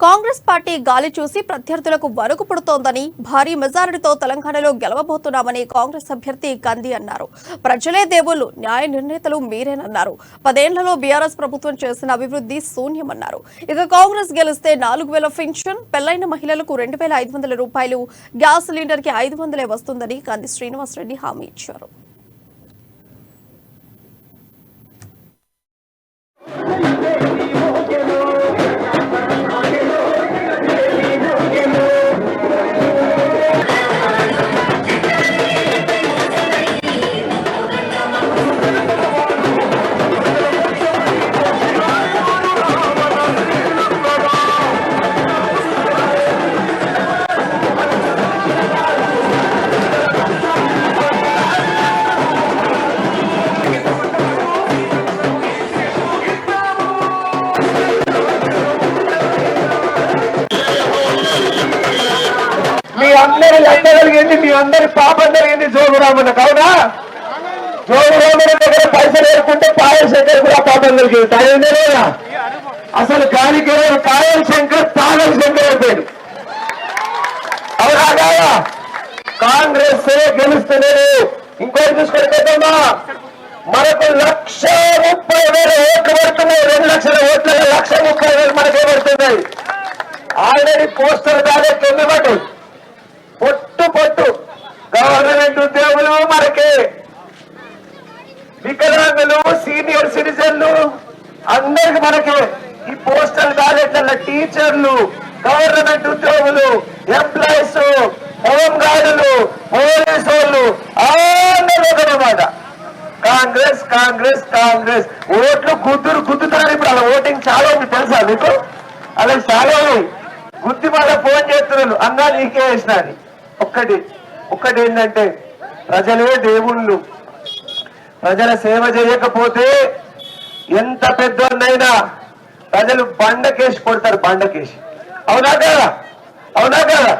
Congress party గాలి చూసి ప్రత్యర్థులకు వణుకు పుడుతోందని, భారీ మెజారిటీతో తెలంగాణలో గెలవబోతున్నామని కాంగ్రెస్ అభ్యర్థి గంధి అన్నారు. ప్రజలే దేవుళ్లు, న్యాయ నిర్ణేతలు మీరేనన్నారు. 10 ఏళ్లలో బీఆర్ఎస్ ప్రభుత్వం చేసిన అభివృద్ధి శూన్యమన్నారు. ఇక కాంగ్రెస్ గెలిస్తే 4000 పెన్షన్, పెళ్లైన మహిళలకు 2500 రూపాయలు, గ్యాస్ సిలిండర్ కి 500 వస్తుందని గంధి శ్రీనివాసరెడ్డి హామీ ఇచ్చారు. మీ అందరి లండ కలిగింది, మీ అందరి పాపం జరిగింది జోగురామన్న. కావునా జోగురామన్న దగ్గర పైసలు వేరుకుంటే పాయల్ శంకర్ కూడా పాపం కలిగింది. అదేంటే లేదా అసలు గాలికి కాయల్ శంకర్ పాగల్ శంకర్ అయిపోయాడు. అవునా కాదా? కాంగ్రెస్ గెలుస్తలేదు. ఇంకోటి చూసుకొని పెద్దమ్మా, మనకు 1,30,000 ఓట్లు పడుతున్నాయి. 2 లక్షల ఓట్ల 1,30,000 మనకే పడుతున్నాయి. ఆల్రెడీ పోస్టర్ బ్యాలెట్ ఎన్నిబట్టు పొట్టు గవర్నమెంట్ ఉద్యోగులు మనకి, వికలాంగులు, సీనియర్ సిటిజన్లు అందరికి మనకి ఈ పోస్టల్ బ్యాలెట్ల టీచర్లు, గవర్నమెంట్ ఉద్యోగులు, ఎంప్లాయీస్, హోంగార్డులు, పోలీసు వాళ్ళు అందరూ ఒకనమాట. కాంగ్రెస్ కాంగ్రెస్ కాంగ్రెస్ ఓట్లు గుద్దుతున్నారు. ఇప్పుడు అలా ఓటింగ్ చాలా ఉంది తెలుసా మీకు? అలా చాలా గుద్ది మళ్ళీ ఫోన్ చేస్తున్నారు, అన్నా నీకే వేసిన అని. ఒక్కటి ఏంటంటే, ప్రజలే దేవుళ్ళు. ప్రజల సేవ చేయకపోతే ఎంత పెద్దోన్నైనా ప్రజలు బండకేసి కొడతారు, బండకేసి. అవునా కదా? అవునా కదా?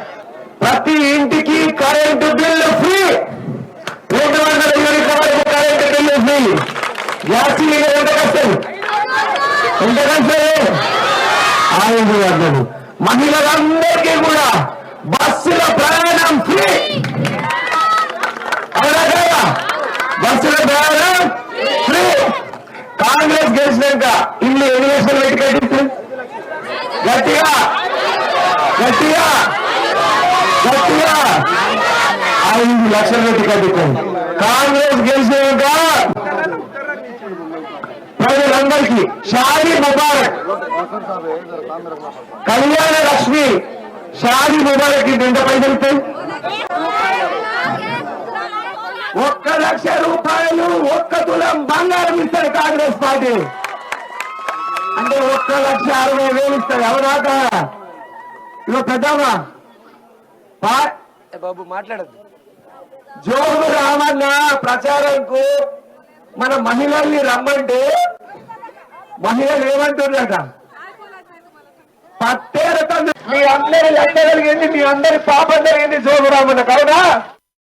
ప్రతి ఇంటికి కరెంటు బిల్లు ఫ్రీ, 200 యూనిట్ల వరకు current bill free. Gas cylinder ఎంత కష్టం, మహిళలందరికీ కూడా బస్సుల ప్రయాణం ఫ్రీ. అవునా కదా? బస్సుల ప్రయాణం ఫ్రీ. కాంగ్రెస్ గెలిచినాక ఇల్లు ఎన్ని లక్షలు పెట్టి కట్టించు? గట్టిగా 5 లక్షలు పెట్టి కట్టించండి. కాంగ్రెస్ గెలిచినాక ప్రజలందరికీ షాదీ ముబారక్, కళ్యాణ లక్ష్మి, షాదీ ముబారక్ ఎంత పైసలు? 1,00,000 రూపాయలు, 1 తులం బంగారం ఇస్తారు కాంగ్రెస్ పార్టీ. అంటే 1,60,000 ఇస్తారు. ఎవరాక ఇగో పెద్దమ్మా బాబు మాట్లాడద్దు. జోగు రామన్న ప్రచారంకు మన మహిళల్ని రమ్మంటే మహిళలు ఏమంటున్నారట? పట్టేరతో మీ అందరి లండ కలిగింది, మీ అందరి పాపం జరిగింది జోగు రామన్న. కావునా